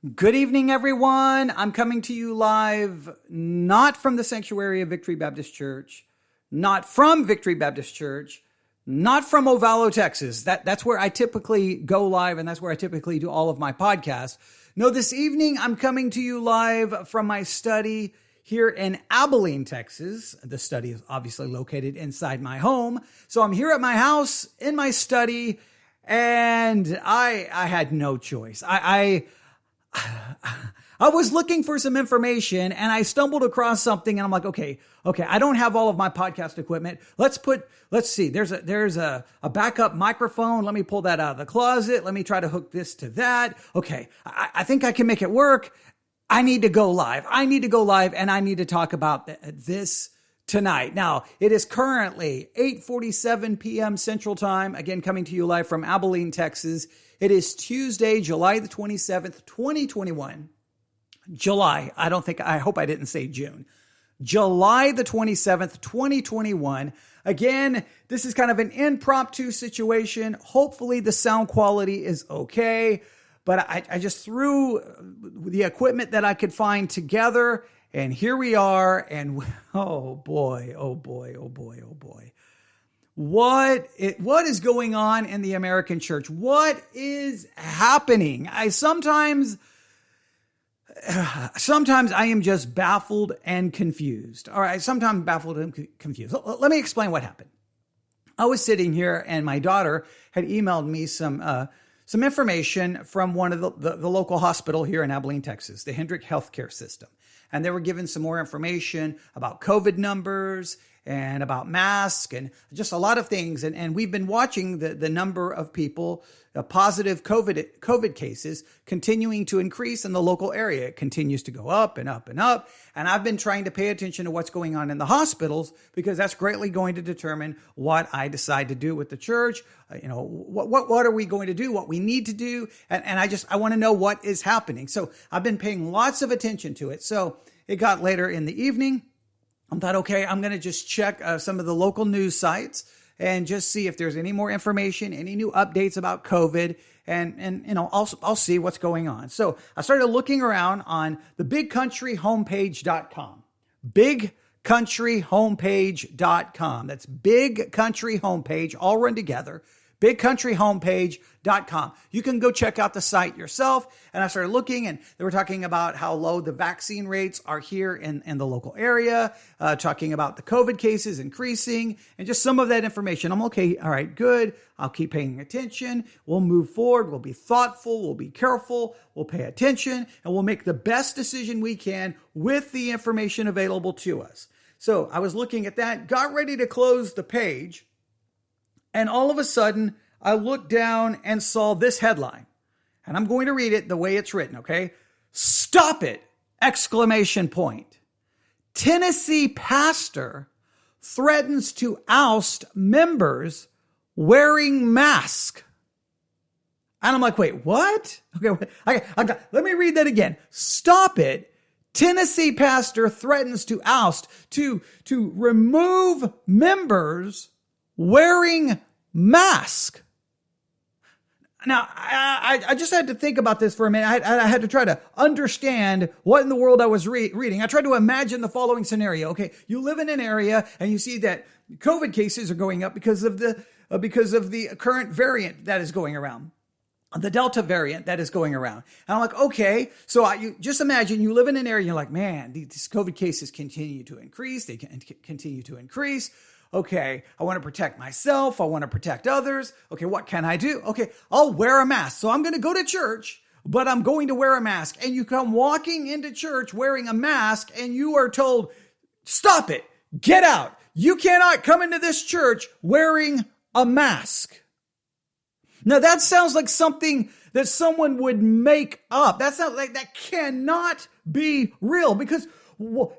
Good evening, everyone. I'm coming to you live, not from the sanctuary of Victory Baptist Church, not from Victory Baptist Church, not from Ovalo, Texas. That's where I typically go live, and that's where I typically do all of my podcasts. No, this evening I'm coming to you live from my study here in Abilene, Texas. The study is obviously located inside my home. So I'm here at my house in my study, and I had no choice. I was looking for some information and I stumbled across something and I'm like, okay, I don't have all of my podcast equipment. Let's see, there's a backup microphone. Let me pull that out of the closet. Let me try to hook this to that. Okay. I think I can make it work. I need to go live and I need to talk about this tonight. Now, it is currently 8:47 p.m. Central Time. Again, coming to you live from Abilene, Texas. It is Tuesday, July the 27th, 2021. July. I hope I didn't say June. July the 27th, 2021. Again, this is kind of an impromptu situation. Hopefully the sound quality is okay. But I just threw the equipment that I could find together. And here we are. And oh boy. What is going on in the American church? What is happening? Sometimes I am just baffled and confused. All right, sometimes baffled and confused. Let me explain what happened. I was sitting here and my daughter had emailed me some information from one of the local hospital here in Abilene, Texas, the Hendrick Healthcare System. And they were given some more information about COVID numbers and about masks and just a lot of things. And we've been watching the number of people, positive COVID cases continuing to increase in the local area. It continues to go up and up and up. And I've been trying to pay attention to what's going on in the hospitals because that's greatly going to determine what I decide to do with the church. What are we going to do, what we need to do. And I want to know what is happening. So I've been paying lots of attention to it. So it got later in the evening. I thought, okay, I'm going to just check some of the local news sites and just see if there's any more information, any new updates about COVID, and I'll see what's going on. So I started looking around on the bigcountryhomepage.com. Bigcountryhomepage.com. That's Big Country Homepage, all run together. bigcountryhomepage.com. You can go check out the site yourself. And I started looking and they were talking about how low the vaccine rates are here in the local area, talking about the COVID cases increasing and just some of that information. I'm okay. All right, good. I'll keep paying attention. We'll move forward. We'll be thoughtful. We'll be careful. We'll pay attention and we'll make the best decision we can with the information available to us. So I was looking at that, got ready to close the page. And all of a sudden, I looked down and saw this headline. And I'm going to read it the way it's written, okay? Stop it! ! Tennessee pastor threatens to oust members wearing mask. And I'm like, wait, what? Okay, let me read that again. Stop it! Tennessee pastor threatens to oust, to remove members wearing mask. Now, I just had to think about this for a minute. I had to try to understand what in the world I was reading. I tried to imagine the following scenario. Okay, you live in an area and you see that COVID cases are going up because of the current variant that is going around. The Delta variant that is going around. And I'm like, okay, so you just imagine you live in an area and you're like, man, these COVID cases continue to increase. They can continue to increase. Okay, I want to protect myself. I want to protect others. Okay, what can I do? Okay, I'll wear a mask. So I'm going to go to church, but I'm going to wear a mask. And you come walking into church wearing a mask and you are told, stop it, get out. You cannot come into this church wearing a mask. Now that sounds like something that someone would make up. That cannot be real because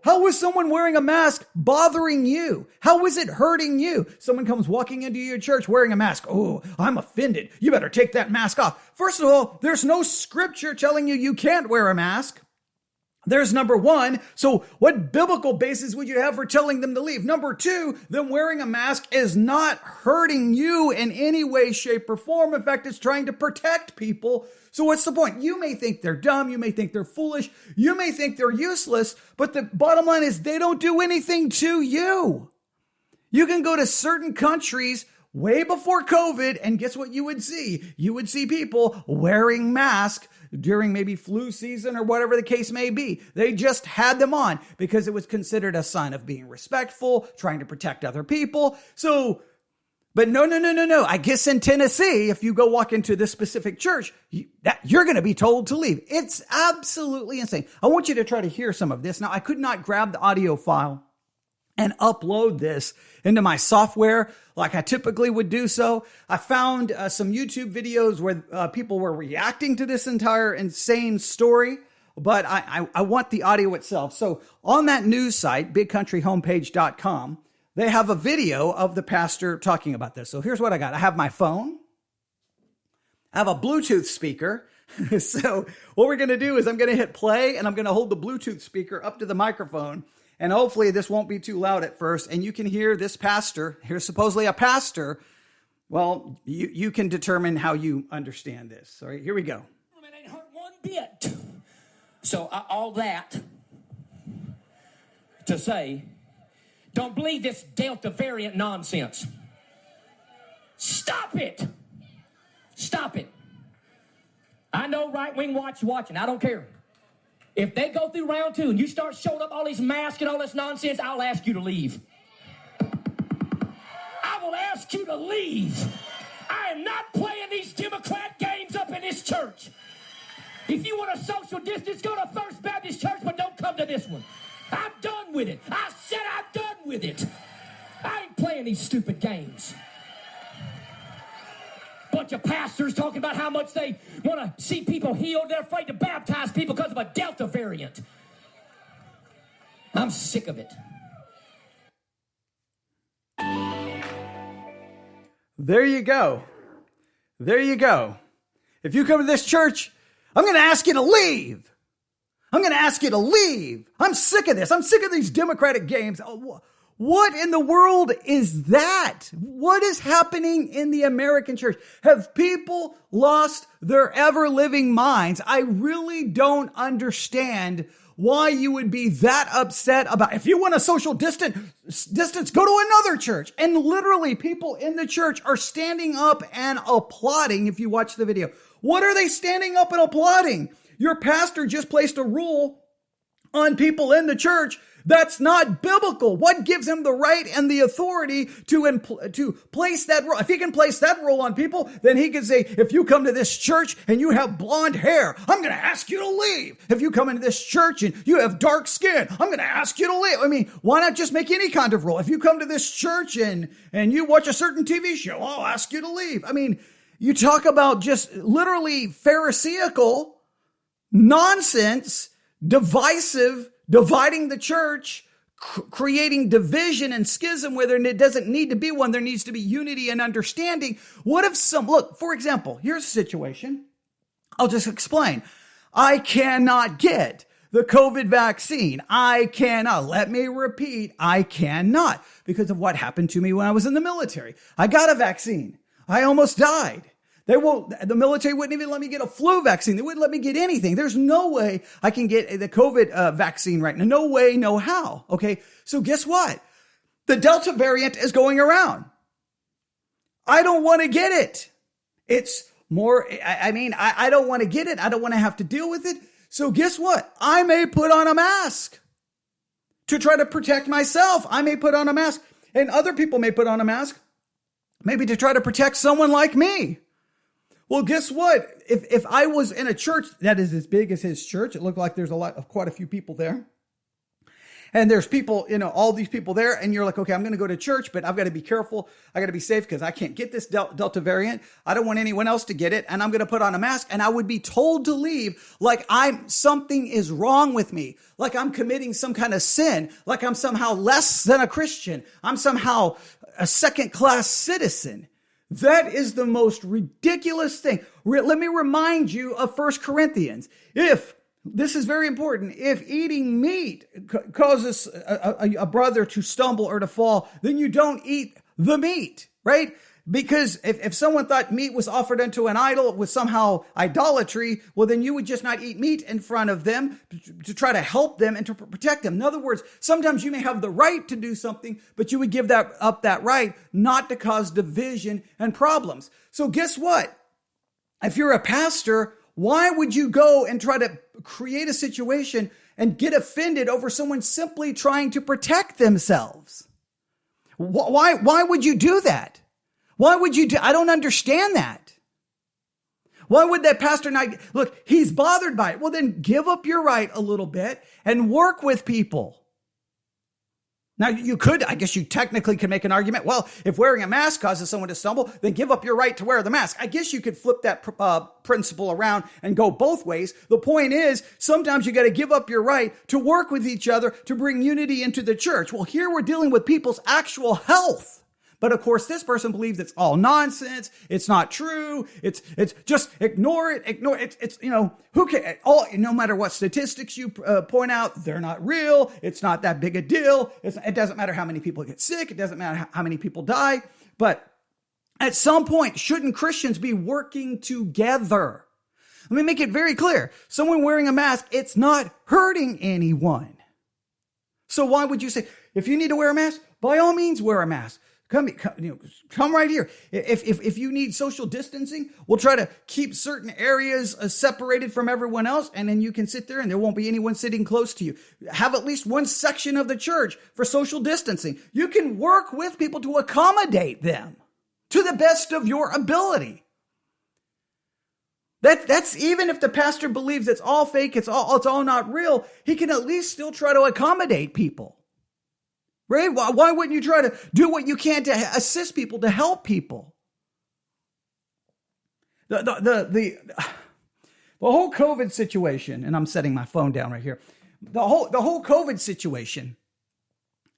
how is someone wearing a mask bothering you? How is it hurting you? Someone comes walking into your church wearing a mask. Oh, I'm offended. You better take that mask off. First of all, there's no scripture telling you can't wear a mask. There's number one. So what biblical basis would you have for telling them to leave? Number two, them wearing a mask is not hurting you in any way, shape, or form. In fact, it's trying to protect people. So what's the point? You may think they're dumb. You may think they're foolish. You may think they're useless. But the bottom line is they don't do anything to you. You can go to certain countries way before COVID, and guess what you would see? You would see people wearing masks during maybe flu season or whatever the case may be. They just had them on because it was considered a sign of being respectful, trying to protect other people. So, but no. I guess in Tennessee, if you go walk into this specific church, you're going to be told to leave. It's absolutely insane. I want you to try to hear some of this. Now, I could not grab the audio file and upload this into my software like I typically would do so. I found some YouTube videos where people were reacting to this entire insane story, but I want the audio itself. So on that news site, bigcountryhomepage.com, they have a video of the pastor talking about this. So here's what I got. I have my phone. I have a Bluetooth speaker. So what we're going to do is I'm going to hit play and I'm going to hold the Bluetooth speaker up to the microphone. And hopefully this won't be too loud at first. And you can hear this pastor, here's supposedly a pastor. Well, you can determine how you understand this. All right, here we go. It ain't hurt one bit. So all that to say, don't believe this Delta variant nonsense. Stop it. Stop it. I know right-wing watching. I don't care. If they go through round two and you start showing up all these masks and all this nonsense, I'll ask you to leave. I will ask you to leave. I am not playing these Democrat games up in this church. If you want a social distance, go to First Baptist Church, but don't come to this one. I'm done with it. I said I'm done with it. I ain't playing these stupid games. Bunch of pastors talking about how much they want to see people healed. They're afraid to baptize people because of a Delta variant. I'm sick of it. There you go. There you go. If you come to this church, I'm going to ask you to leave. I'm going to ask you to leave. I'm sick of this. I'm sick of these Democratic games. What in the world is that? What is happening in the American church? Have people lost their ever-living minds? I really don't understand why you would be that upset about, if you want a social distance, go to another church. And literally people in the church are standing up and applauding if you watch the video. What are they standing up and applauding? Your pastor just placed a rule on people in the church. That's not biblical. What gives him the right and the authority to place that rule? If he can place that rule on people, then he can say, if you come to this church and you have blonde hair, I'm going to ask you to leave. If you come into this church and you have dark skin, I'm going to ask you to leave. I mean, why not just make any kind of rule? If you come to this church and you watch a certain TV show, I'll ask you to leave. I mean, you talk about just literally Pharisaical nonsense, dividing the church, creating division and schism where there doesn't need to be one. There needs to be unity and understanding. What if look, for example, here's a situation. I'll just explain. I cannot get the COVID vaccine. I cannot. Let me repeat. I cannot, because of what happened to me when I was in the military. I got a vaccine. I almost died. The military wouldn't even let me get a flu vaccine. They wouldn't let me get anything. There's no way I can get the COVID vaccine right now. No way, no how. Okay. So guess what? The Delta variant is going around. I don't want to get it. It's more, I don't want to get it. I don't want to have to deal with it. So guess what? I may put on a mask to try to protect myself. I may put on a mask, and other people may put on a mask, maybe to try to protect someone like me. Well, guess what? If I was in a church that is as big as his church, it looked like there's quite a few people there. And there's people, all these people there, and you're like, okay, I'm going to go to church, but I've got to be careful. I got to be safe because I can't get this Delta variant. I don't want anyone else to get it, and I'm going to put on a mask, and I would be told to leave like something is wrong with me, like I'm committing some kind of sin, like I'm somehow less than a Christian. I'm somehow a second-class citizen. That is the most ridiculous thing. Let me remind you of 1 Corinthians. If This is very important. If eating meat causes a brother to stumble or to fall, then you don't eat the meat, right? Because if someone thought meat was offered unto an idol was somehow idolatry, well, then you would just not eat meat in front of them to try to help them and to protect them. In other words, sometimes you may have the right to do something, but you would give that right not to cause division and problems. So guess what? If you're a pastor, why would you go and try to create a situation and get offended over someone simply trying to protect themselves? Why would you do that? Why would you do? I don't understand that. Why would that pastor not? Look, he's bothered by it. Well, then give up your right a little bit and work with people. Now, I guess you technically could make an argument. Well, if wearing a mask causes someone to stumble, then give up your right to wear the mask. I guess you could flip that principle around and go both ways. The point is, sometimes you got to give up your right to work with each other to bring unity into the church. Well, here we're dealing with people's actual health. But of course, this person believes it's all nonsense. It's not true. It's just ignore it. It's who can no matter what statistics you point out, they're not real. It's not that big a deal. It doesn't matter how many people get sick. It doesn't matter how many people die. But at some point, shouldn't Christians be working together? Let me make it very clear. Someone wearing a mask, it's not hurting anyone. So why would you say, if you need to wear a mask, by all means, wear a mask. Come right here. If you need social distancing, we'll try to keep certain areas separated from everyone else, and then you can sit there and there won't be anyone sitting close to you. Have at least one section of the church for social distancing. You can work with people to accommodate them to the best of your ability. That's even if the pastor believes it's all fake, it's all not real, he can at least still try to accommodate people. Right? Why wouldn't you try to do what you can to assist people, to help people? The whole COVID situation, and I'm setting my phone down right here. The whole COVID situation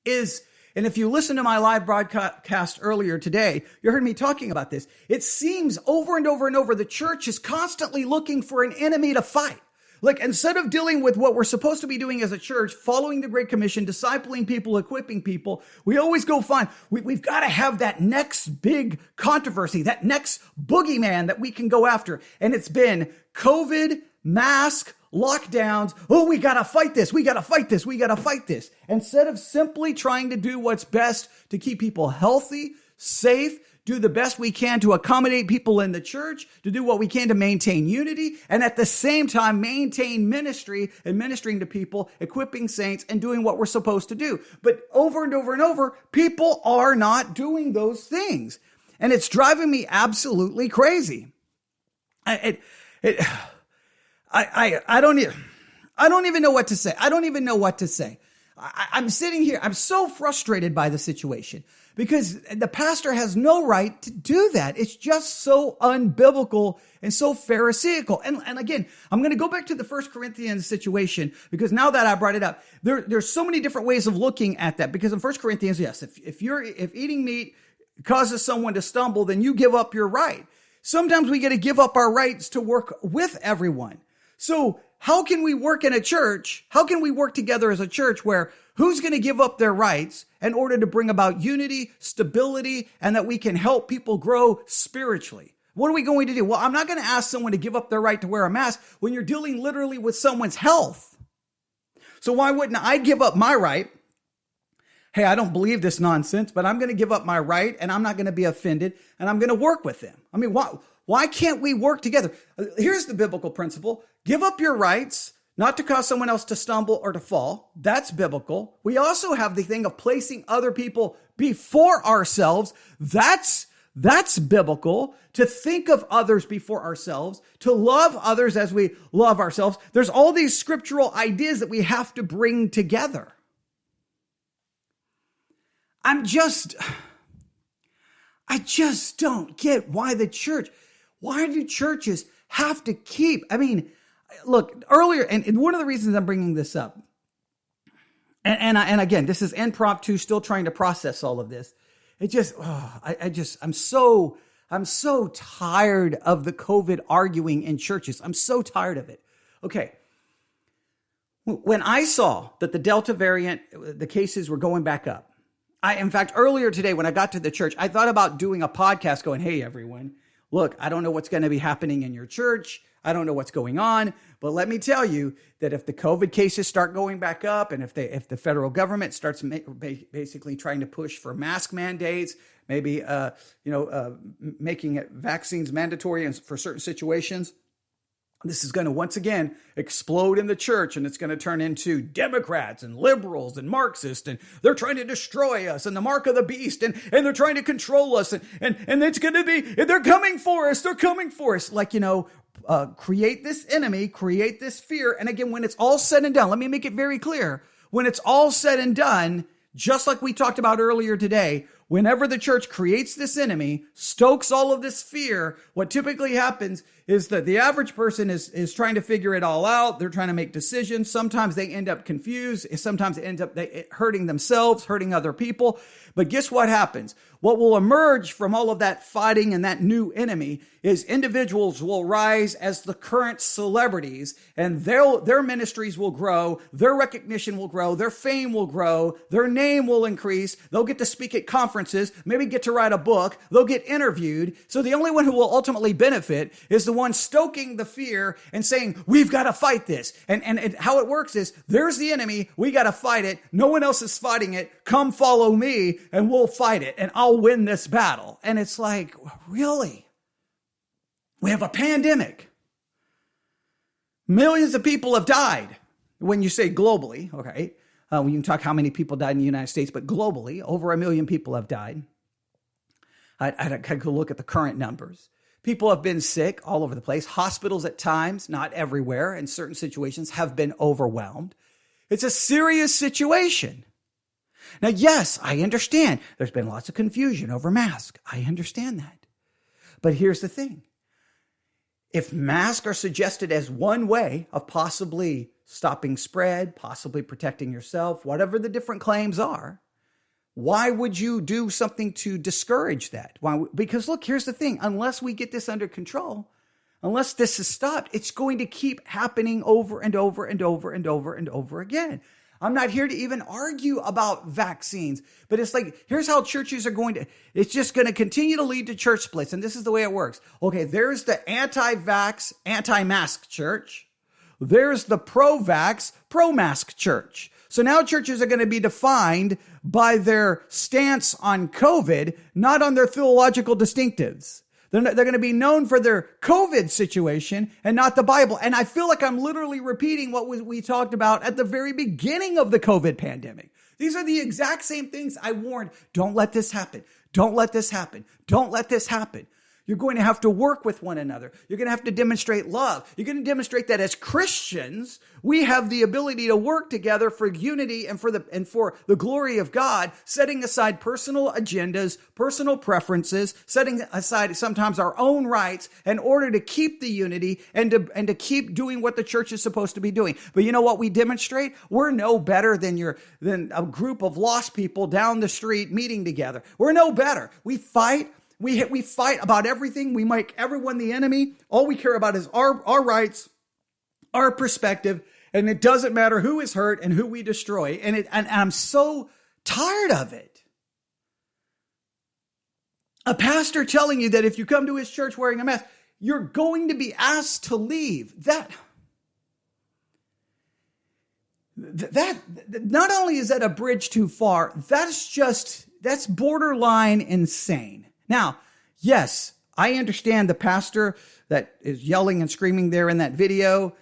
is, and if you listen to my live broadcast earlier today, you heard me talking about this. It seems over and over and over, the church is constantly looking for an enemy to fight. Like, instead of dealing with what we're supposed to be doing as a church, following the Great Commission, discipling people, equipping people, we always go find, we've got to have that next big controversy, that next boogeyman that we can go after. And it's been COVID, mask, lockdowns. Oh, we got to fight this. We got to fight this. We got to fight this. Instead of simply trying to do what's best to keep people healthy, safe, do the best we can to accommodate people in the church, to do what we can to maintain unity, and at the same time maintain ministry and ministering to people, equipping saints, and doing what we're supposed to do. But over and over and over, people are not doing those things. And it's driving me absolutely crazy. I don't even know what to say. I don't even know what to say. I'm sitting here. I'm so frustrated by the situation because the pastor has no right to do that. It's just so unbiblical and so pharisaical. And again, I'm going to go back to the 1 Corinthians situation because now that I brought it up, there's so many different ways of looking at that. Because in 1 Corinthians, yes, if eating meat causes someone to stumble, then you give up your right. Sometimes we got to give up our rights to work with everyone. So how can we work in a church? How can we work together as a church where who's going to give up their rights in order to bring about unity, stability, and that we can help people grow spiritually? What are we going to do? Well, I'm not going to ask someone to give up their right to wear a mask when you're dealing literally with someone's health. So why wouldn't I give up my right? Hey, I don't believe this nonsense, but I'm going to give up my right and I'm not going to be offended and I'm going to work with them. I mean, why can't we work together? Here's the biblical principle. Give up your rights, not to cause someone else to stumble or to fall. That's biblical. We also have the thing of placing other people before ourselves. That's biblical. To think of others before ourselves, to love others as we love ourselves. There's all these scriptural ideas that we have to bring together. I just don't get why do churches have to keep, look, earlier, and one of the reasons I'm bringing this up, and again, this is impromptu, still trying to process all of this. I'm so tired of the COVID arguing in churches. I'm so tired of it. Okay. When I saw that the Delta variant, the cases were going back up, in fact, earlier today when I got to the church, I thought about doing a podcast going, hey, everyone, look, I don't know what's going to be happening in your church. I don't know what's going on, but let me tell you that if the COVID cases start going back up and if the federal government starts basically trying to push for mask mandates, maybe, making vaccines mandatory for certain situations, this is going to once again explode in the church, and it's going to turn into Democrats and liberals and Marxists, and they're trying to destroy us and the mark of the beast, and they're trying to control us, and it's going to be, they're coming for us. They're coming for us. Create this enemy, create this fear. And again, when it's all said and done, let me make it very clear. When it's all said and done, just like we talked about earlier today, whenever the church creates this enemy, stokes all of this fear, what typically happens is that the average person is trying to figure it all out. They're trying to make decisions. Sometimes they end up confused. Sometimes it ends up hurting themselves, hurting other people. But guess what happens? What will emerge from all of that fighting and that new enemy is individuals will rise as the current celebrities, and their ministries will grow, their recognition will grow, their fame will grow, their name will increase. They'll get to speak at conferences, maybe get to write a book, they'll get interviewed. So the only one who will ultimately benefit is the one stoking the fear and saying, we've got to fight this. And how it works is there's the enemy. We got to fight it. No one else is fighting it. Come follow me and we'll fight it and I'll win this battle. And it's like, really? We have a pandemic. Millions of people have died. When you say globally, okay, we can talk how many people died in the United States, but globally, over 1 million people have died. I could look at the current numbers. People have been sick all over the place. Hospitals at times, not everywhere, in certain situations, have been overwhelmed. It's a serious situation. Now, yes, I understand there's been lots of confusion over masks. I understand that. But here's the thing. If masks are suggested as one way of possibly stopping spread, possibly protecting yourself, whatever the different claims are, why would you do something to discourage that? Why? Because look, here's the thing. Unless we get this under control, unless this is stopped, it's going to keep happening over and over and over and over and over again. I'm not here to even argue about vaccines, but it's like, here's how churches are going to, it's just going to continue to lead to church splits. And this is the way it works. Okay, there's the anti-vax, anti-mask church. There's the pro-vax, pro-mask church. So now churches are going to be defined by their stance on COVID, not on their theological distinctives. They're going to be known for their COVID situation and not the Bible. And I feel like I'm literally repeating what we talked about at the very beginning of the COVID pandemic. These are the exact same things I warned. Don't let this happen. Don't let this happen. Don't let this happen. You're going to have to work with one another. You're going to have to demonstrate love. You're going to demonstrate that as Christians, we have the ability to work together for unity and for the glory of God, setting aside personal agendas, personal preferences, setting aside sometimes our own rights in order to keep the unity and to keep doing what the church is supposed to be doing. But you know what we demonstrate? We're no better than a group of lost people down the street meeting together. We're no better. We fight. We fight about everything. We make everyone the enemy. All we care about is our rights, our perspective, and it doesn't matter who is hurt and who we destroy. And I'm so tired of it. A pastor telling you that if you come to his church wearing a mask, you're going to be asked to leave. That not only is that a bridge too far, that's borderline insane. Now, yes, I understand the pastor that is yelling and screaming there in that video.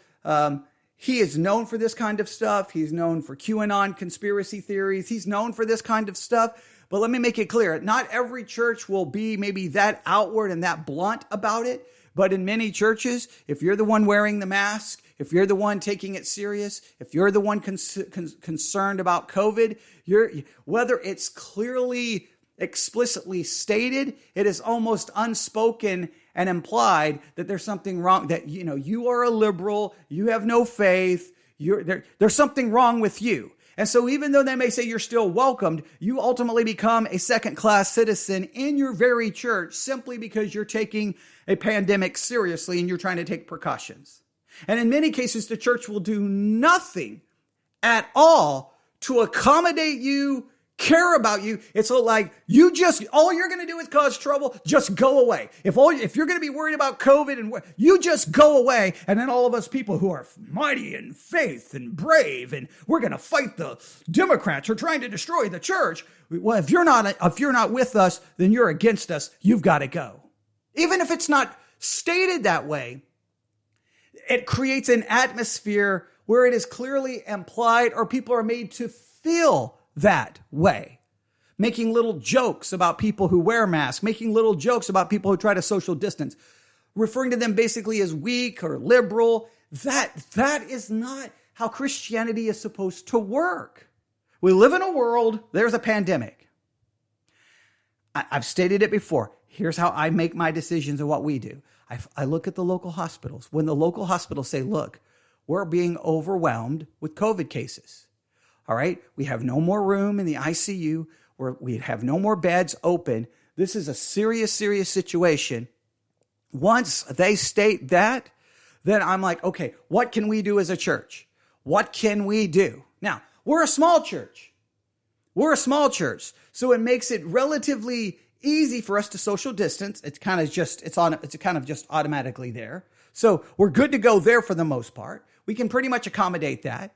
He is known for this kind of stuff. He's known for QAnon conspiracy theories. He's known for this kind of stuff. But let me make it clear. Not every church will be maybe that outward and that blunt about it. But in many churches, if you're the one wearing the mask, if you're the one taking it serious, if you're the one concerned about COVID, whether it's clearly explicitly stated, it is almost unspoken and implied that there's something wrong, that, you are a liberal, you have no faith, there's something wrong with you. And so even though they may say you're still welcomed, you ultimately become a second-class citizen in your very church simply because you're taking a pandemic seriously and you're trying to take precautions. And in many cases, the church will do nothing at all to accommodate you, care about you. It's like all you're going to do is cause trouble. Just go away. If you're going to be worried about COVID and you just go away. And then all of us people who are mighty in faith and brave, and we're going to fight the Democrats who are trying to destroy the church. Well, if you're not with us, then you're against us. You've got to go. Even if it's not stated that way, it creates an atmosphere where it is clearly implied, or people are made to feel that way, making little jokes about people who wear masks, making little jokes about people who try to social distance, referring to them basically as weak or liberal. That is not how Christianity is supposed to work. We live in a world, there's a pandemic. I've stated it before. Here's how I make my decisions of what we do. I look at the local hospitals. When the local hospitals say, look, we're being overwhelmed with COVID cases. All right, we have no more room in the ICU. We have no more beds open. This is a serious, serious situation. Once they state that, then I'm like, okay, what can we do as a church? What can we do? Now, we're a small church. So it makes it relatively easy for us to social distance. It's kind of just automatically there. So we're good to go there for the most part. We can pretty much accommodate that.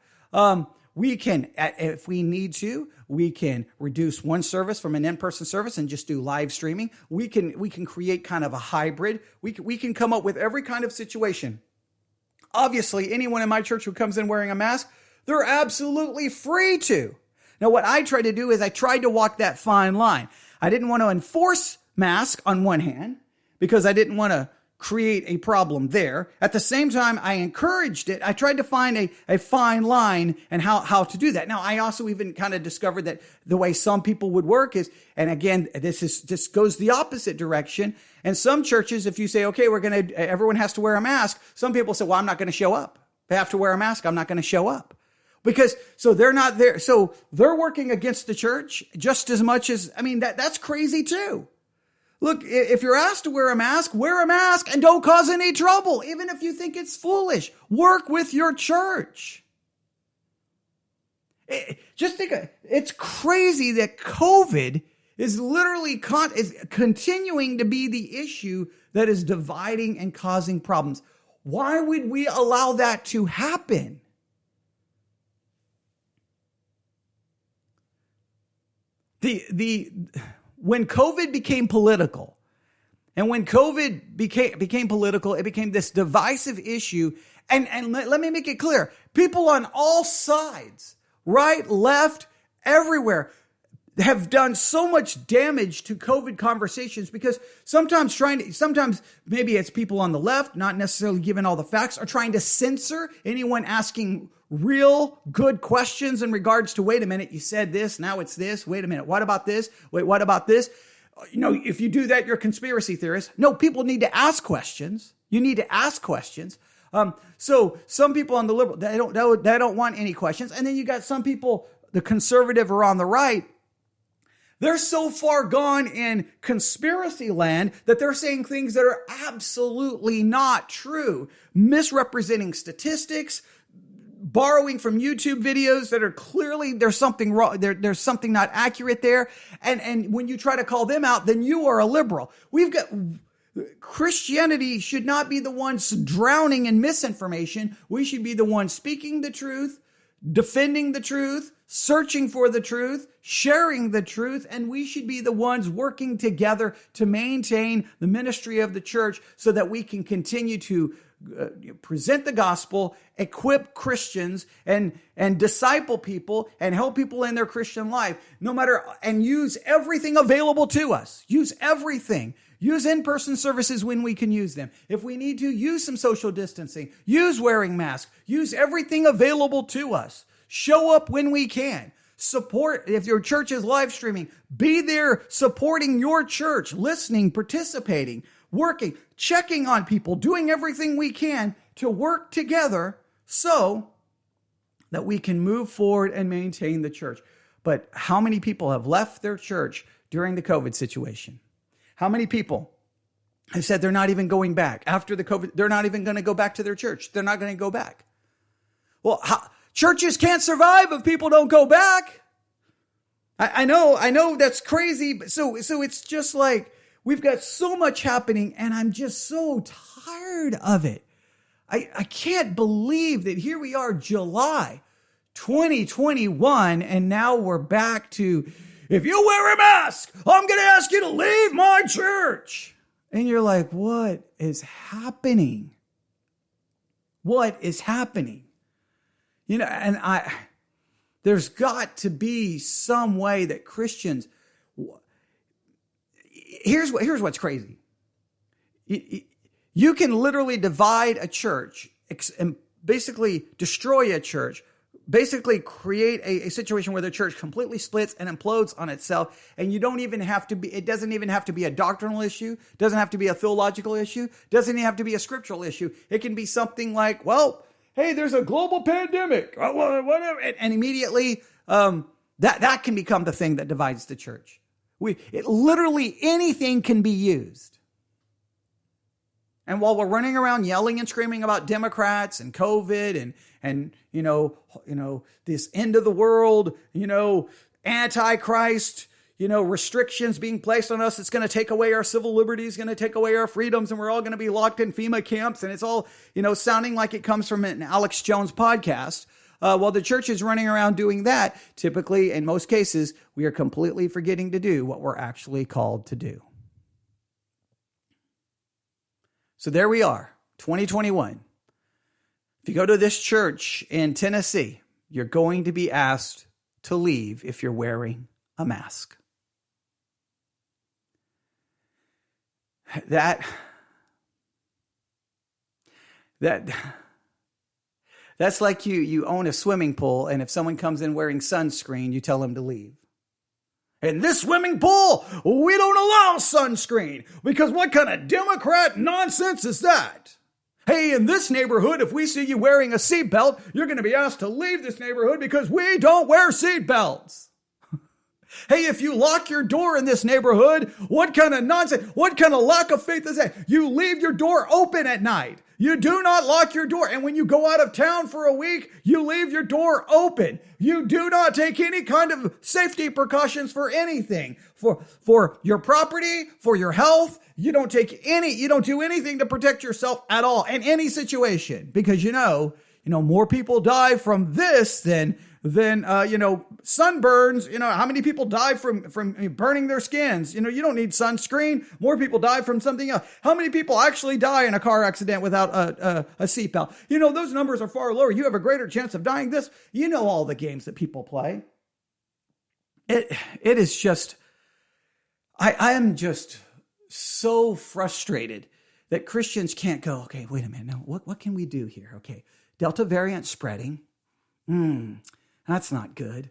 We can, if we need to, we can reduce one service from an in-person service and just do live streaming. We can create kind of a hybrid. We can come up with every kind of situation. Obviously, anyone in my church who comes in wearing a mask, they're absolutely free to. Now, what I try to do is I tried to walk that fine line. I didn't want to enforce mask on one hand because I didn't want to create a problem there. At the same time, I encouraged it. I tried to find a fine line and how to do that. Now, I also even kind of discovered that the way some people would work is, and again, this goes the opposite direction. And some churches, if you say, okay, everyone has to wear a mask, some people say, well, I'm not going to show up. They have to wear a mask. I'm not going to show up. So they're not there. So they're working against the church just as much as, that's crazy too. Look, if you're asked to wear a mask and don't cause any trouble, even if you think it's foolish. Work with your church. Just think, it's crazy that COVID is literally is continuing to be the issue that is dividing and causing problems. Why would we allow that to happen? When COVID became political, and when COVID became political, it became this divisive issue. And let me make it clear. People on all sides, right, left, everywhere, have done so much damage to COVID conversations because sometimes maybe it's people on the left, not necessarily given all the facts, are trying to censor anyone asking real good questions in regards to, wait a minute, you said this, now it's this, wait a minute, what about this? Wait, what about this? If you do that, you're a conspiracy theorist. No, people need to ask questions. You need to ask questions. So some people on the liberal, they don't want any questions. And then you got some people, the conservative or on the right, they're so far gone in conspiracy land that they're saying things that are absolutely not true, misrepresenting statistics, borrowing from YouTube videos that are clearly there's something wrong. There's something not accurate there. And when you try to call them out, then you are a liberal. Christianity should not be the ones drowning in misinformation. We should be the ones speaking the truth, defending the truth, searching for the truth, sharing the truth, and we should be the ones working together to maintain the ministry of the church so that we can continue to present the gospel, equip Christians, and disciple people and help people in their Christian life, and use everything available to us. Use everything. Use in-person services when we can use them. If we need to, use some social distancing. Use wearing masks. Use everything available to us. Show up when we can. Support, if your church is live streaming, be there supporting your church, listening, participating, working, checking on people, doing everything we can to work together so that we can move forward and maintain the church. But how many people have left their church during the COVID situation? How many people have said they're not even going back after the COVID? They're not even going to go back to their church. They're not going to go back. Well, Churches can't survive if people don't go back. I know that's crazy. But so it's just like we've got so much happening and I'm just so tired of it. I can't believe that here we are, July 2021, and now we're back to, if you wear a mask, I'm going to ask you to leave my church. And you're like, what is happening? What is happening? You know, and there's got to be some way that Christians, here's what's crazy. You can literally divide a church and basically destroy a church, basically create a situation where the church completely splits and implodes on itself. And you don't even have to be, it doesn't even have to be a doctrinal issue, doesn't have to be a theological issue, doesn't even have to be a scriptural issue. It can be something like, well, hey, there's a global pandemic, whatever. And immediately that can become the thing that divides the church. Literally anything can be used. And while we're running around yelling and screaming about Democrats and COVID and you know this end of the world, Antichrist, restrictions being placed on us, it's going to take away our civil liberties, going to take away our freedoms, and we're all going to be locked in FEMA camps, and it's all sounding like it comes from an Alex Jones podcast. While the church is running around doing that, typically in most cases we are completely forgetting to do what we're actually called to do. So there we are, 2021. If you go to this church in Tennessee, you're going to be asked to leave if you're wearing a mask. That's like you own a swimming pool, and if someone comes in wearing sunscreen, you tell them to leave. In this swimming pool, we don't allow sunscreen, because what kind of Democrat nonsense is that? Hey, in this neighborhood, if we see you wearing a seatbelt, you're going to be asked to leave this neighborhood because we don't wear seatbelts. Hey, if you lock your door in this neighborhood, what kind of nonsense, what kind of lack of faith is that? You leave your door open at night. You do not lock your door. And when you go out of town for a week, you leave your door open. You do not take any kind of safety precautions for anything, for your property, for your health. You don't do anything to protect yourself at all in any situation, because more people die from this than sunburns. How many people die from burning their skins? You don't need sunscreen. More people die from something else. How many people actually die in a car accident without a seatbelt? Those numbers are far lower. You have a greater chance of dying this. All the games that people play. It is just, I am just so frustrated that Christians can't go, okay, wait a minute. Now, what can we do here? Okay, Delta variant spreading. That's not good.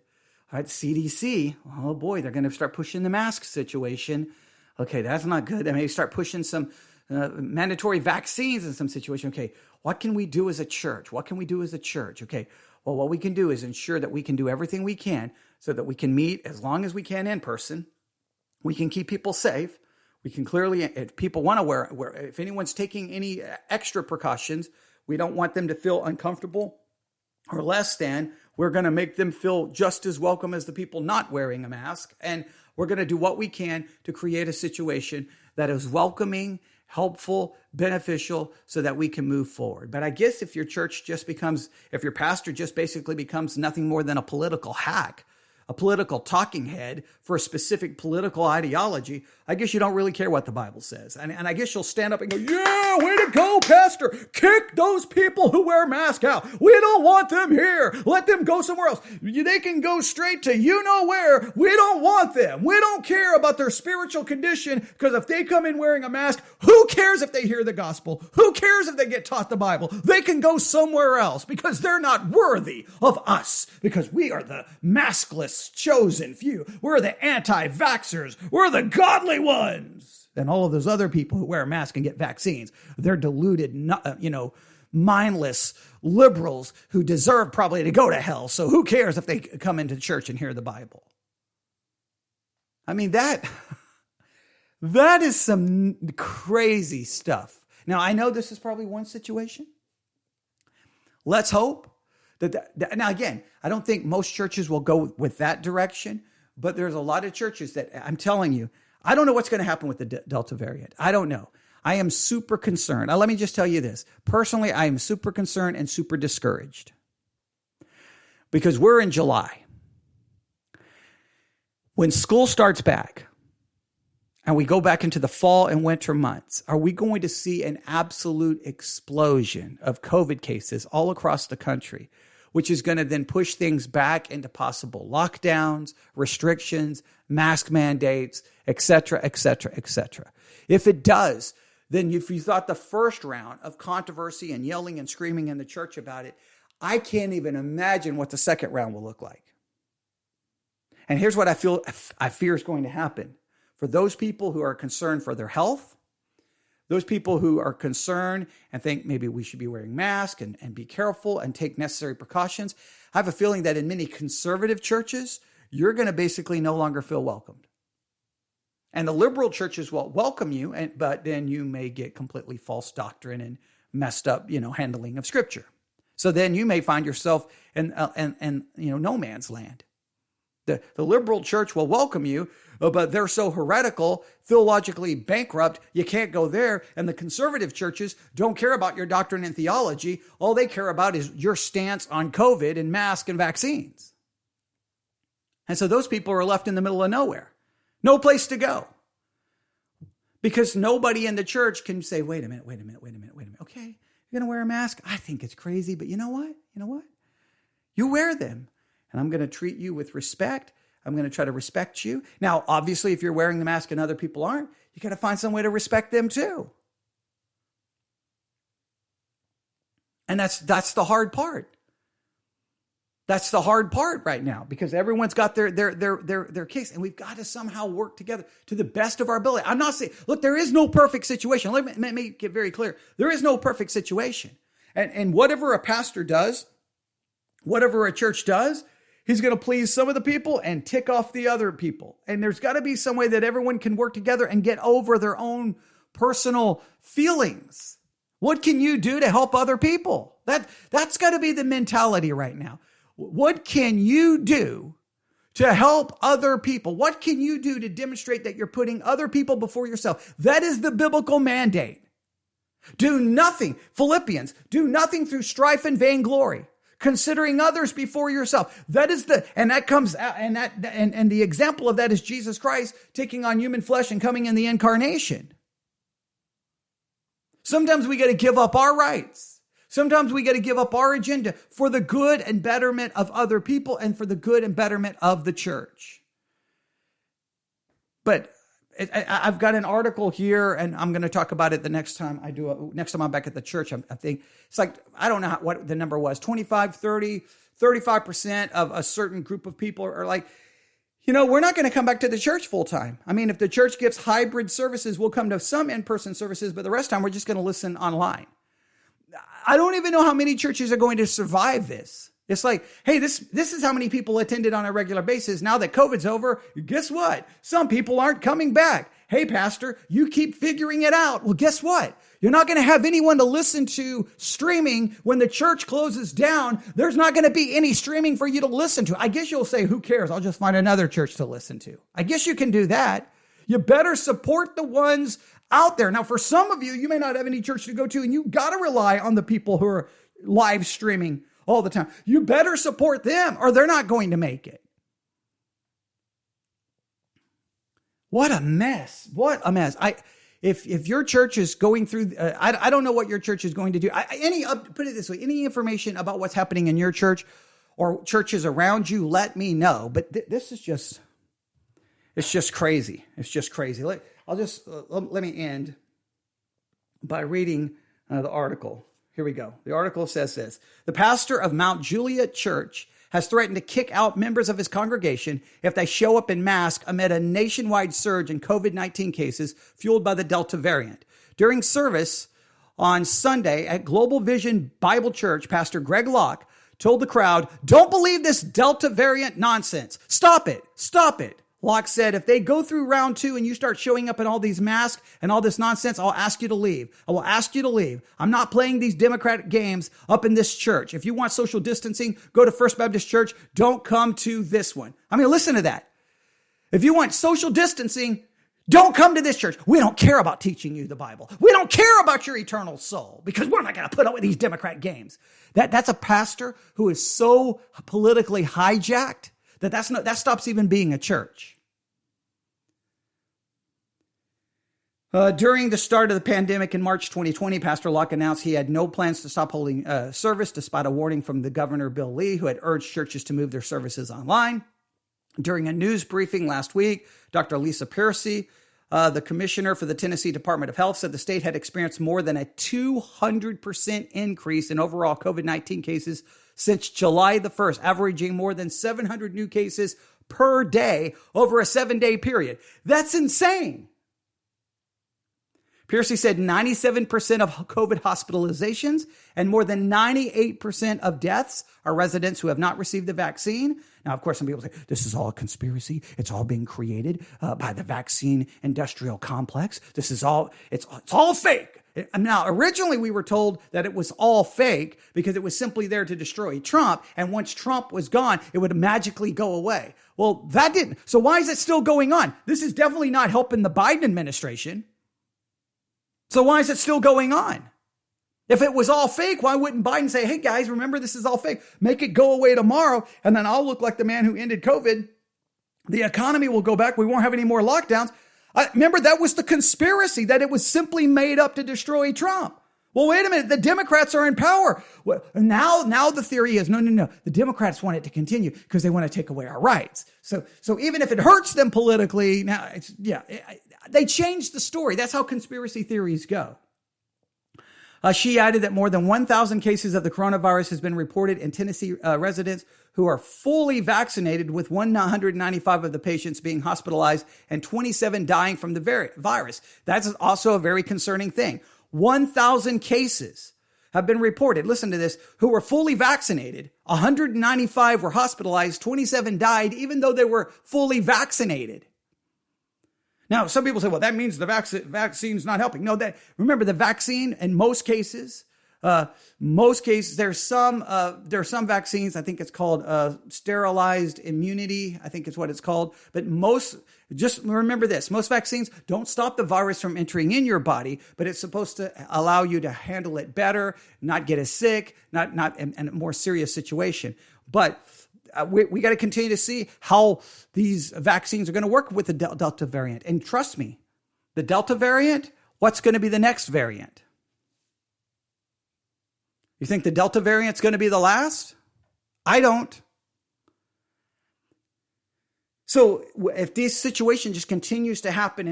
All right, CDC. Oh boy, they're going to start pushing the mask situation. Okay, that's not good. They may start pushing some mandatory vaccines in some situation. Okay, what can we do as a church? Okay, well, what we can do is ensure that we can do everything we can so that we can meet as long as we can in person. We can keep people safe. We can clearly, if people want to wear, if anyone's taking any extra precautions, we don't want them to feel uncomfortable or less than. We're going to make them feel just as welcome as the people not wearing a mask. And we're going to do what we can to create a situation that is welcoming, helpful, beneficial, so that we can move forward. But I guess if your pastor just basically becomes nothing more than a political hack, a political talking head for a specific political ideology, I guess you don't really care what the Bible says. And I guess you'll stand up and go, yeah, way to go, pastor. Kick those people who wear masks out. We don't want them here. Let them go somewhere else. They can go straight to where. We don't want them. We don't care about their spiritual condition, because if they come in wearing a mask, who cares if they hear the gospel? Who cares if they get taught the Bible? They can go somewhere else because they're not worthy of us, because we are the maskless chosen few. We're the anti-vaxxers. We're the godly ones. And all of those other people who wear a mask and get vaccines, they're deluded, mindless liberals who deserve probably to go to hell. So who cares if they come into church and hear the Bible? I mean, that is some crazy stuff. Now, I know this is probably one situation. Let's hope Now, again, I don't think most churches will go with that direction, but there's a lot of churches that I'm telling you, I don't know what's going to happen with the Delta variant. I don't know. I am super concerned. Now, let me just tell you this. Personally, I am super concerned and super discouraged because we're in July. When school starts back and we go back into the fall and winter months, are we going to see an absolute explosion of COVID cases all across the country, which is going to then push things back into possible lockdowns, restrictions, mask mandates, et cetera, et cetera, et cetera? If it does, then if you thought the first round of controversy and yelling and screaming in the church about it, I can't even imagine what the second round will look like. And here's what I fear is going to happen. For those people who are concerned for their health, those people who are concerned and think maybe we should be wearing masks and be careful and take necessary precautions, I have a feeling that in many conservative churches, you're going to basically no longer feel welcomed. And the liberal churches will welcome you, but then you may get completely false doctrine and messed up, handling of Scripture. So then you may find yourself in no man's land. The liberal church will welcome you, but they're so heretical, theologically bankrupt, you can't go there. And the conservative churches don't care about your doctrine and theology. All they care about is your stance on COVID and masks and vaccines. And so those people are left in the middle of nowhere. No place to go. Because nobody in the church can say, wait a minute. Okay, you're going to wear a mask? I think it's crazy, but you know what? You wear them. And I'm going to treat you with respect. I'm going to try to respect you. Now, obviously, if you're wearing the mask and other people aren't, you got to find some way to respect them too. And that's the hard part. That's the hard part right now because everyone's got their case, and we've got to somehow work together to the best of our ability. I'm not saying, look, there is no perfect situation. Let me make it very clear. There is no perfect situation. And whatever a pastor does, whatever a church does, he's going to please some of the people and tick off the other people. And there's got to be some way that everyone can work together and get over their own personal feelings. What can you do to help other people? That's got to be the mentality right now. What can you do to help other people? What can you do to demonstrate that you're putting other people before yourself? That is the biblical mandate. Do nothing, Philippians, do nothing through strife and vainglory, considering others before yourself. That is the example of that is Jesus Christ taking on human flesh and coming in the incarnation. Sometimes we got to give up our rights. Sometimes we got to give up our agenda for the good and betterment of other people and for the good and betterment of the church. But I've got an article here, and I'm going to talk about it the next time next time I'm back at the church. I think it's like, I don't know what the number was, 25, 30, 35% of a certain group of people are like, we're not going to come back to the church full time. I mean, if the church gives hybrid services, we'll come to some in-person services, but the rest of the time we're just going to listen online. I don't even know how many churches are going to survive this. It's like, hey, this is how many people attended on a regular basis. Now that COVID's over, guess what? Some people aren't coming back. Hey, pastor, you keep figuring it out. Well, guess what? You're not going to have anyone to listen to streaming when the church closes down. There's not going to be any streaming for you to listen to. I guess you'll say, who cares? I'll just find another church to listen to. I guess you can do that. You better support the ones out there. Now, for some of you, you may not have any church to go to, and you got to rely on the people who are live streaming all the time. You better support them or they're not going to make it. What a mess. What a mess. If your church is going through, I don't know what your church is going to do. Put it this way, any information about what's happening in your church or churches around you, let me know. But this is just, it's just crazy. It's just crazy. Let me end by reading the article. Here we go. The article says this: the pastor of Mount Juliet Church has threatened to kick out members of his congregation if they show up in mask amid a nationwide surge in COVID-19 cases fueled by the Delta variant. During service on Sunday at Global Vision Bible Church, Pastor Greg-Locke told the crowd, "Don't believe this Delta variant nonsense. Stop it. Stop it. Locke said, if they go through round 2 and you start showing up in all these masks and all this nonsense, I'll ask you to leave. I will ask you to leave. I'm not playing these Democratic games up in this church. If you want social distancing, go to First Baptist Church. Don't come to this one. I mean, listen to that. If you want social distancing, don't come to this church. We don't care about teaching you the Bible. We don't care about your eternal soul because we're not going to put up with these Democrat games. That's a pastor who is so politically hijacked that stops even being a church. During the start of the pandemic in March 2020, Pastor Locke announced he had no plans to stop holding service despite a warning from the Governor Bill Lee, who had urged churches to move their services online. During a news briefing last week, Dr. Lisa Piercy, the commissioner for the Tennessee Department of Health, said the state had experienced more than a 200% increase in overall COVID-19 cases since July the 1st, averaging more than 700 new cases per day over a 7-day period. That's insane. Piercy said 97% of COVID hospitalizations and more than 98% of deaths are residents who have not received the vaccine. Now, of course, some people say this is all a conspiracy. It's all being created by the vaccine industrial complex. It's all fake. Now, originally we were told that it was all fake because it was simply there to destroy Trump. And once Trump was gone, it would magically go away. Well, that didn't. So why is it still going on? This is definitely not helping the Biden administration. So why is it still going on? If it was all fake, why wouldn't Biden say, hey guys, remember this is all fake. Make it go away tomorrow. And then I'll look like the man who ended COVID. The economy will go back. We won't have any more lockdowns. Remember, that was the conspiracy, that it was simply made up to destroy Trump. Well, wait a minute. The Democrats are in power. Well, now the theory is, no. The Democrats want it to continue because they want to take away our rights. So even if it hurts them politically, now they changed the story. That's how conspiracy theories go. She added that more than 1,000 cases of the coronavirus has been reported in Tennessee residents who are fully vaccinated, with 195 of the patients being hospitalized and 27 dying from the virus. That's also a very concerning thing. 1,000 cases have been reported, listen to this, who were fully vaccinated. 195 were hospitalized, 27 died, even though they were fully vaccinated. Now, some people say, well, that means the vaccine's not helping. No, remember, the vaccine, in most cases, there's some vaccines, I think it's called sterilized immunity, I think it's what it's called. But just remember this, most vaccines don't stop the virus from entering in your body, but it's supposed to allow you to handle it better, not get as sick, not in a more serious situation. But we got to continue to see how these vaccines are going to work with the Delta variant. And trust me, the Delta variant, what's going to be the next variant? You think the Delta variant's going to be the last? I don't. So if this situation just continues to happen,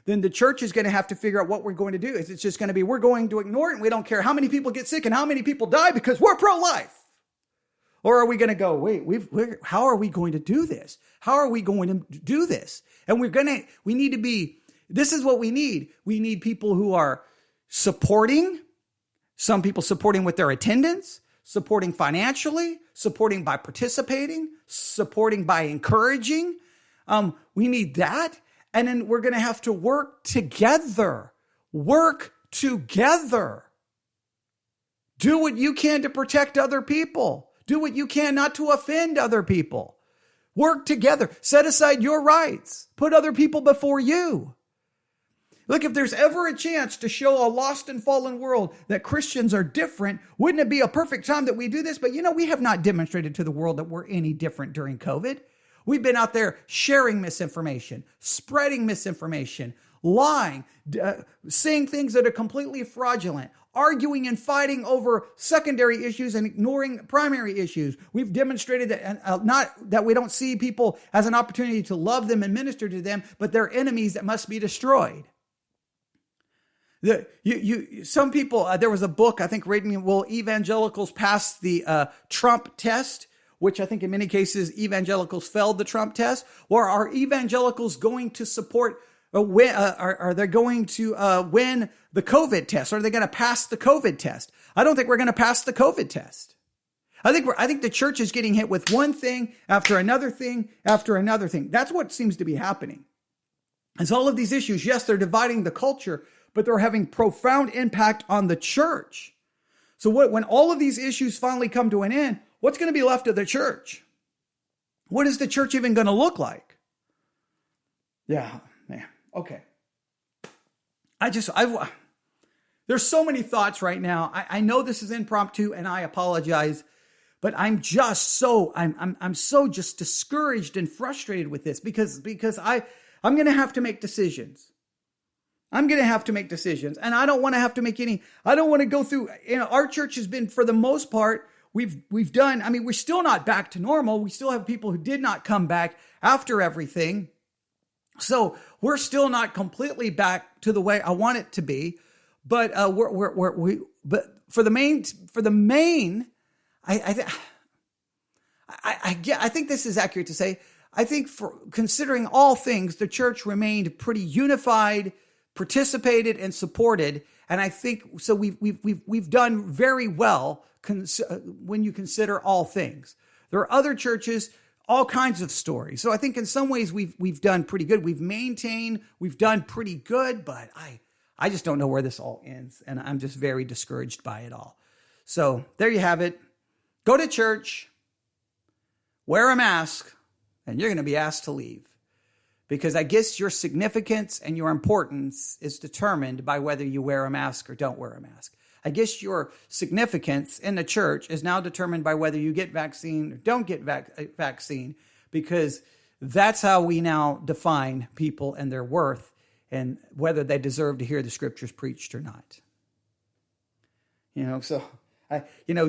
then the church is going to have to figure out what we're going to do. It's just going to be, we're going to ignore it, and we don't care how many people get sick and how many people die because we're pro-life. Or are we going to go, how are we going to do this? How are we going to do this? And this is what we need. We need people who are supporting, some people supporting with their attendance, supporting financially, supporting by participating, supporting by encouraging. We need that. And then we're going to have to work together. Work together. Do what you can to protect other people. Do what you can not to offend other people. Work together. Set aside your rights. Put other people before you. Look, if there's ever a chance to show a lost and fallen world that Christians are different, wouldn't it be a perfect time that we do this? But we have not demonstrated to the world that we're any different during COVID. We've been out there sharing misinformation, spreading misinformation, lying, saying things that are completely fraudulent, arguing and fighting over secondary issues and ignoring primary issues. We've demonstrated that not that we don't see people as an opportunity to love them and minister to them, but they're enemies that must be destroyed. Some people, there was a book, I think, reading, will evangelicals pass the Trump test, which I think in many cases evangelicals failed the Trump test? Or are evangelicals going to support, are they going to win the COVID test? Are they going to pass the COVID test? I don't think we're going to pass the COVID test. I think the church is getting hit with one thing after another thing after another thing. That's what seems to be happening. It's all of these issues. Yes, they're dividing the culture, but they're having profound impact on the church. So when all of these issues finally come to an end, what's going to be left of the church? What is the church even going to look like? Yeah, man. Okay. There's so many thoughts right now. I know this is impromptu and I apologize, but I'm so just discouraged and frustrated with this because I'm going to have to make decisions. I'm going to have to make decisions, and I don't want to have to make any. I don't want to go through. Our church has been, for the most part, we've done. I mean, we're still not back to normal. We still have people who did not come back after everything, so we're still not completely back to the way I want it to be. But but for the main, I think this is accurate to say. I think for considering all things, the church remained pretty unified, participated, and supported. And I think so. We've done very well when you consider all things. There are other churches, all kinds of stories. So I think in some ways we've done pretty good. We've maintained. We've done pretty good. But I just don't know where this all ends, and I'm just very discouraged by it all. So there you have it. Go to church, wear a mask, and you're going to be asked to leave. Because I guess your significance and your importance is determined by whether you wear a mask or don't wear a mask. I guess your significance in the church is now determined by whether you get vaccine or don't get vaccine, because that's how we now define people and their worth and whether they deserve to hear the scriptures preached or not. So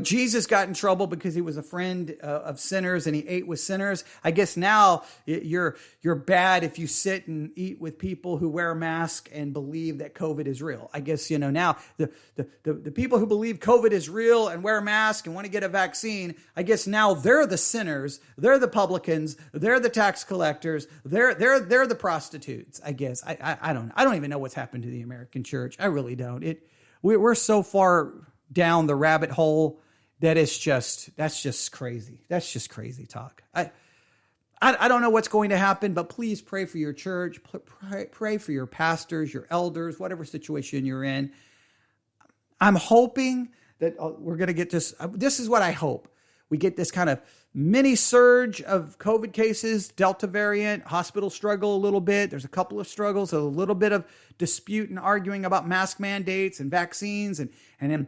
Jesus got in trouble because he was a friend of sinners and he ate with sinners. I guess now you're bad if you sit and eat with people who wear a mask and believe that COVID is real. I guess, now the people who believe COVID is real and wear a mask and want to get a vaccine, I guess now they're the sinners, they're the publicans, they're the tax collectors, they're the prostitutes, I guess. I don't even know what's happened to the American church. I really don't. We're so far down the rabbit hole that that's just crazy. That's just crazy talk. I don't know what's going to happen, but please pray for your church. Pray for your pastors, your elders, whatever situation you're in. I'm hoping that we're going to get this. This is what I hope. We get this kind of mini surge of COVID cases, Delta variant, hospital struggle a little bit. There's a couple of struggles, a little bit of dispute and arguing about mask mandates and vaccines. And then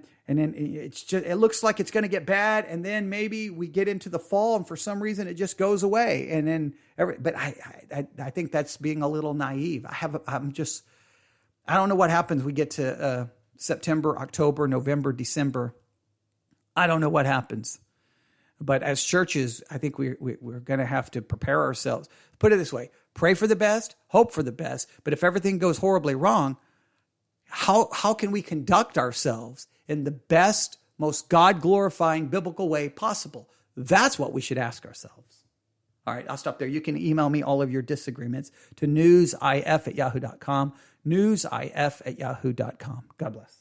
it looks like it's going to get bad. And then maybe we get into the fall and for some reason it just goes away. And then, but I think that's being a little naive. I don't know what happens. We get to September, October, November, December. I don't know what happens. But as churches, I think we're going to have to prepare ourselves. Put it this way, pray for the best, hope for the best. But if everything goes horribly wrong, how can we conduct ourselves in the best, most God-glorifying biblical way possible? That's what we should ask ourselves. All right, I'll stop there. You can email me all of your disagreements to newsif@yahoo.com, newsif@yahoo.com. God bless.